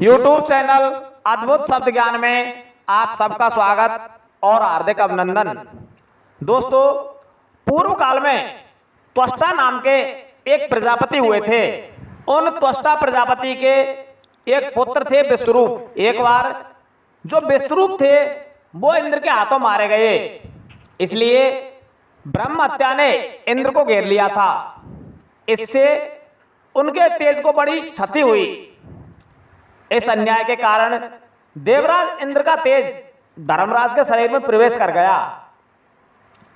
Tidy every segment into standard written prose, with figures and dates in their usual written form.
YouTube channel अद्भुत शब्द ज्ञान में आप सबका स्वागत और हार्दिक अभिनंदन। दोस्तों, पूर्व काल में त्वष्टा नाम के एक प्रजापति हुए थे। उन त्वष्टा प्रजापति के एक पुत्र थे विश्वरूप। एक बार जो विश्वरूप थे वो इंद्र के हाथों मारे गए, इसलिए ब्रह्म हत्या ने इंद्र को घेर लिया था। इससे उनके तेज को बड़ी क्षति हुई। इस अन्याय के कारण देवराज इंद्र का तेज धर्मराज के शरीर में प्रवेश कर गया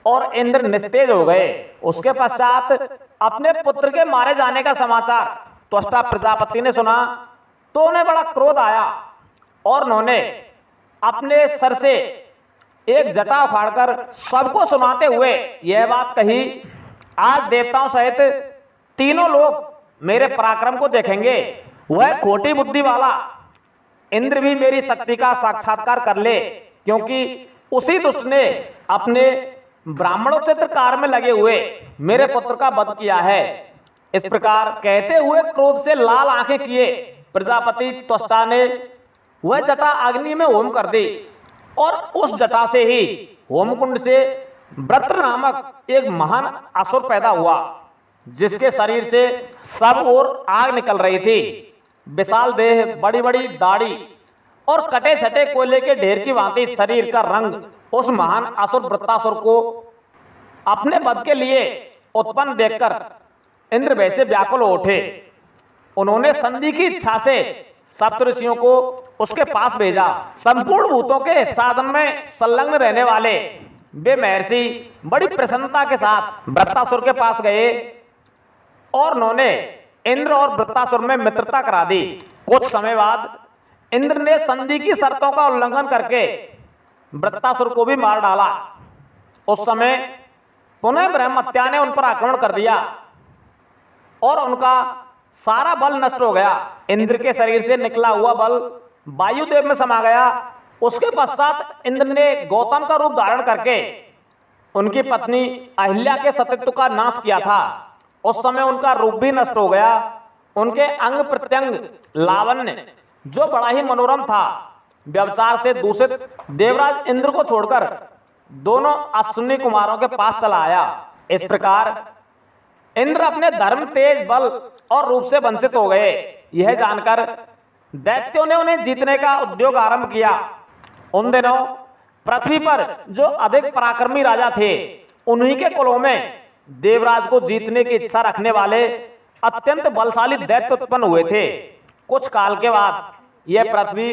और इंद्र निस्तेज हो गए। उसके पश्चात अपने पुत्र के मारे जाने का समाचार त्वष्टा प्रजापति ने सुना तो उन्हें बड़ा क्रोध आया और उन्होंने अपने सर से एक जटा उखाड़कर सबको सुनाते हुए यह बात कही, आज देवताओं सहित तीनों लोग मेरे पराक्रम को देखेंगे। वह खोटी बुद्धि वाला इंद्र भी मेरी शक्ति का साक्षात्कार कर ले, क्योंकि उसी दुष्ट ने अपने ब्राह्मणोचित्र कार्य में लगे हुए मेरे पुत्र का वध किया है। इस प्रकार कहते हुए क्रोध से लाल आंखें किए प्रजापति त्वष्टा ने वह जटा अग्नि में होम कर दी और उस जटा से ही होमकुंड से वृत्र नामक एक महान असुर पैदा हुआ, जिसके शरीर से सब ओर आग निकल रही थी। विशाल देह, बड़ी बड़ी दाढ़ी और कटे छटे कोयले के ढेर की भांति शरीर का रंग उस महान असुर वृत्रासुर को अपने वध के लिए उत्पन्न देखकर इंद्र वैसे व्याकुल हो उठे। उन्होंने संधि की इच्छा से सप्तऋषियों को उसके पास भेजा। संपूर्ण भूतों के साधन में संलग्न रहने वाले वे महर्षि बड़ी प्रसन्नता के साथ वृत्रासुर के पास गए और उन्होंने इंद्र और वृत्रासुर में मित्रता करा दी। कुछ समय बाद इंद्र ने संधि की शर्तों का उल्लंघन करके वृत्रासुर को भी मार डाला। उस समय पुनः ब्रह्म हत्या ने उन पर आक्रमण कर दिया और उनका सारा बल नष्ट हो गया। इंद्र के शरीर से निकला हुआ बल वायुदेव में समा गया। उसके पश्चात इंद्र ने गौतम का रूप धारण करके उनकी पत्नी अहिल्या के सतीत्व का नाश किया था। उस समय उनका रूप भी नष्ट हो गया। उनके अंग प्रत्यंग लावण्य जो बड़ा ही मनोरम था, व्यभिचार से दूषित देवराज इंद्र को छोड़कर दोनों अश्विनी कुमारों के पास चला आया। इस प्रकार इंद्र अपने धर्म, तेज, बल और रूप से वंचित हो गए। यह जानकर दैत्यों ने उन्हें जीतने का उद्योग आरंभ किया। उन दिनों पृथ्वी पर जो अधिक पराक्रमी राजा थे, उन्हीं के कुलों में देवराज को जीतने की इच्छा रखने वाले अत्यंत बलशाली दैत्य उत्पन्न हुए थे। कुछ काल के बाद यह पृथ्वी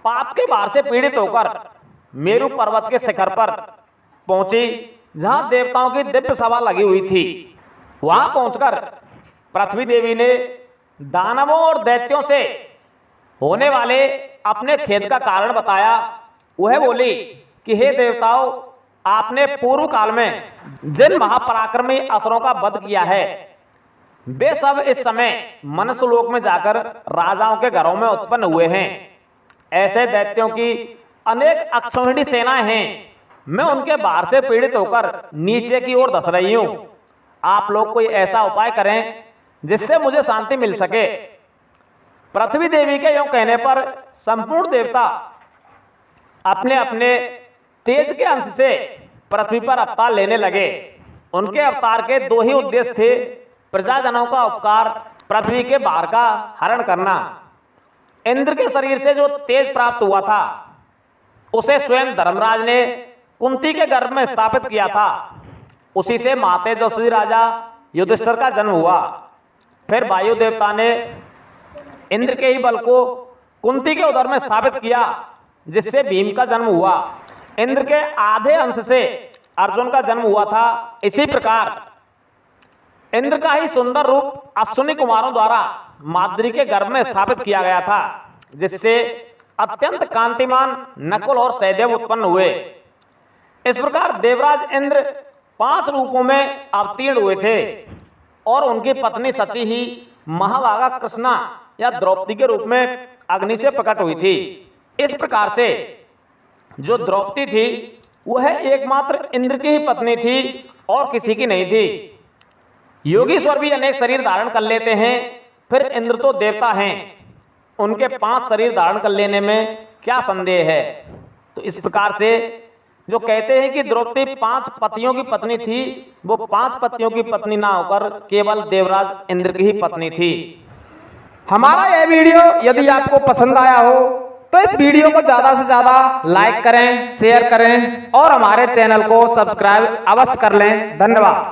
पाप के भार से पीड़ित होकर मेरु पर्वत के शिखर पर पहुंची, जहां देवताओं की दिव्य सभा लगी हुई थी। वहां पहुंचकर पृथ्वी देवी ने दानवों और दैत्यों से होने वाले अपने खेद का कारण बताया। वह बोली कि हे देवताओं, आपने पूर्व काल में जिन महापराक्रमी असुरों का वध किया है, वे सब इस समय मनुष्य लोक में जाकर राजाओं के घरों में उत्पन्न हुए हैं। ऐसे दैत्यों की अनेक अक्षौहिणी सेनाएं हैं। मैं उनके भार से पीड़ित होकर नीचे की ओर धस रही हूं। आप लोग कोई ऐसा उपाय करें जिससे मुझे शांति मिल सके। पृथ्वी देवी के यूं कहने पर संपूर्ण देवता अपने अपने तेज के अंश से पृथ्वी पर अवतार लेने लगे। उनके अवतार के दो ही उद्देश्य थे, प्रजाजनों का उपकार, पृथ्वी के भार का हरण करना। इंद्र के शरीर से जो तेज प्राप्त हुआ था, उसे स्वयं धर्मराज ने कुंती के गर्भ में स्थापित किया था। उसी से महातेजस्वी राजा युधिष्ठिर का जन्म हुआ। फिर वायु देवता ने इंद्र के ही बल को कुंती के उदर में स्थापित किया, जिससे भीम का जन्म हुआ। इंद्र के आधे अंश से अर्जुन का जन्म हुआ था। इसी प्रकार इंद्र का ही सुंदर रूप अश्विनी कुमारों द्वारा माद्री के गर्भ में स्थापित किया गया था, जिससे अत्यंत कांतिमान नकुल और सहदेव उत्पन्न हुए। इस प्रकार देवराज इंद्र 5 रूपों में अवतीर्ण हुए थे और उनकी पत्नी सची ही महाभागा कृष्णा या द्रौपदी के रूप में अग्नि से प्रकट हुई थी। इस प्रकार से जो द्रौपदी थी वह एकमात्र इंद्र की ही पत्नी थी और किसी की नहीं थी। योगीश्वर भी अनेक शरीर धारण कर लेते हैं, फिर इंद्र तो देवता हैं। उनके 5 शरीर धारण कर लेने में क्या संदेह है। तो इस प्रकार से जो कहते हैं कि द्रौपदी 5 पतियों की पत्नी थी, वो 5 पतियों की पत्नी ना होकर केवल देवराज इंद्र की ही पत्नी थी। हमारा यह वीडियो यदि आपको पसंद आया हो तो इस वीडियो को ज्यादा से ज्यादा लाइक करें, शेयर करें और हमारे चैनल को सब्सक्राइब अवश्य कर लें। धन्यवाद।